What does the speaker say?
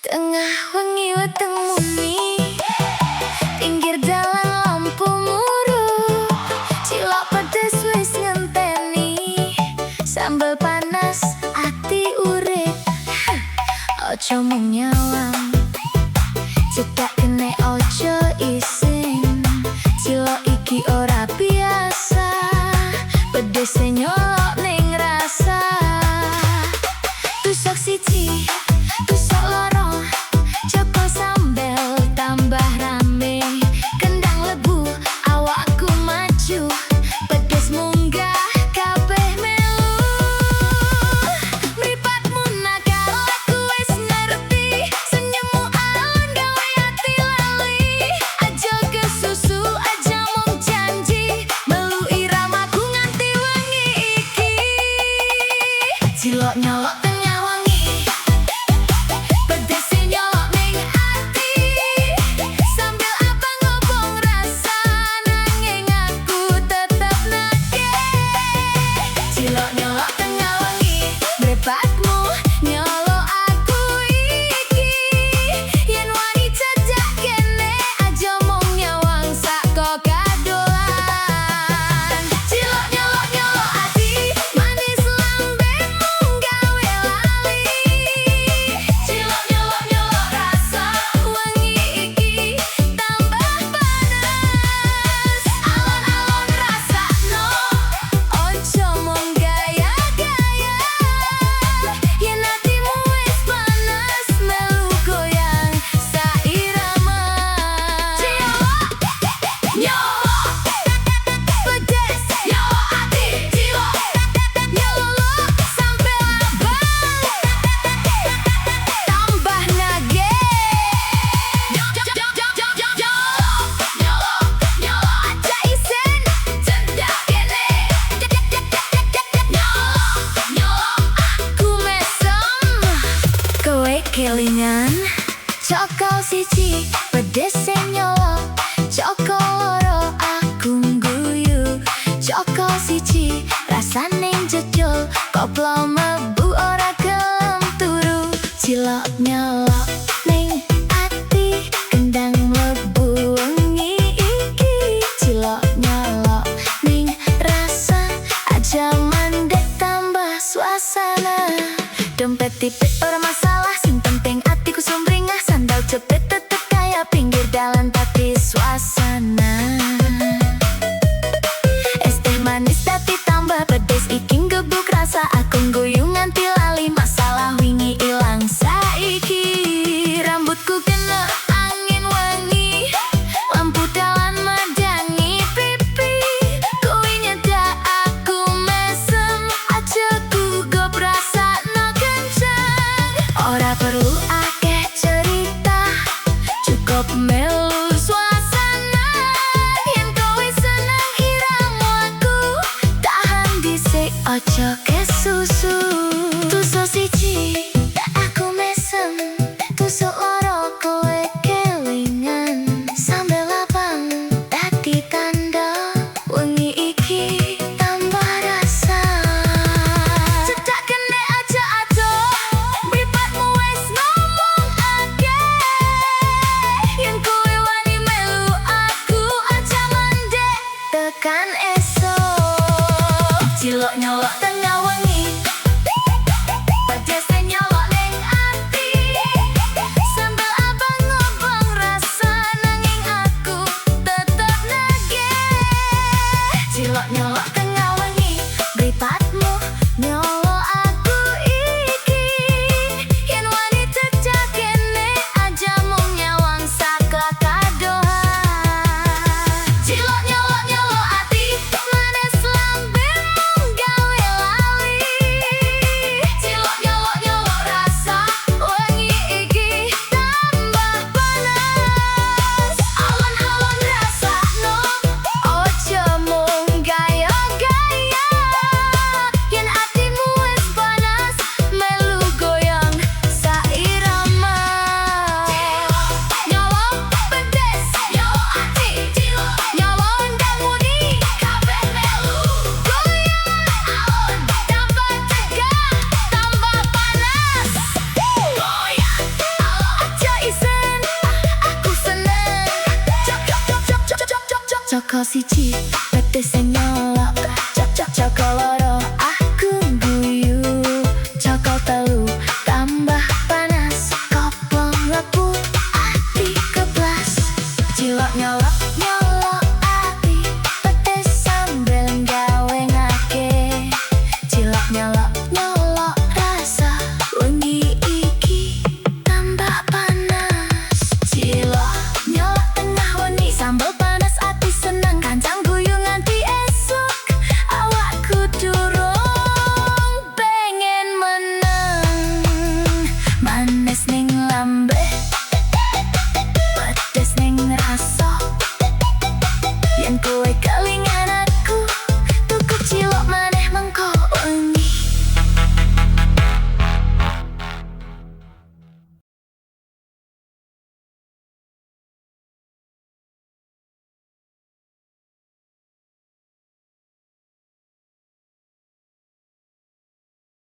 Tengah wengi weteng muni, pinggir dalan lampu muru, cilok pedes wis ngenteni, sambel panas ati urip. Ojo mung nyawang, cedak kene ojo isin, cilok iki ora biasa, pedes nyolok ning rasa. Tusuk siji, tusuk loro, joko sambel tambah rame, kendang lebu awakku maju, pedes munggah kabeh melu. Mripatmu nakal aku wis ngerti, senyummu alon gawe ati lali. Aja kesusu aja mung janji, melu iramaku nganti wengi iki. Cilok nyolok tengah wengi, pedes nyolok ning ati, sambil abang ngobong rasa, nanging aku tetep nagih. Cilok nyolok tengah wengi, mripatmu nyolok aku iki. Yen wani cedak kene aja mung nyawang sak kok kadolan. Cilok nyolok nyolok ati, manis lambemu gawe lali. Cilok nyolok nyolok rasa, wengi iki tambah panas. Alon-alon rasakno, ojo mung gaya-gaya. Yen atimu wis panas, melu goyang sairama. Cilok nyolok pedes nyolok ati, cilok nyolok sampe abang tambah nagih. Nyolok aja isin, cedak kene. Nyolok aku mesem, kowe kelingan. Cokol siji, pedes nyolok, cokol loro aku ngguyu. Cokol siji, rasane jejol, koplo mlebu ora gelem turu. Cilok nyolok ning ati, kendang mlebu wengi iki. Cilok nyolok ning rasa, aja mandek tambah suasana. Dompet tipik ora masalah, sing penting atiku sumringah. Sandal jepit tetep kaya pinggir dalan tapi suasana. Es teh manis tapi tambah pedes iki nggebuk rasa, aku ngguyu nganti lali, masalah wingi ilang saiki. Rambutku kena angin wangi, lampu dalan madangi pipi. Kowe nyedak aku mesem, aja gugup rasakno kenceng. Ora perlu akeh cerita, cukup melu suasana. Yen kowe seneng iramu aku, tahan dhisik ojo kesusu. Tusuk siji, aku mesem, tusuk loro kowe kelingan. Sambel abang dadi tanda, wengi iki tambah rasa. Cedak kene aja ado, mripatmu wis ngomong akeh. Yen kowe Coko siji, petis sing nyolok. Cok cok cokolo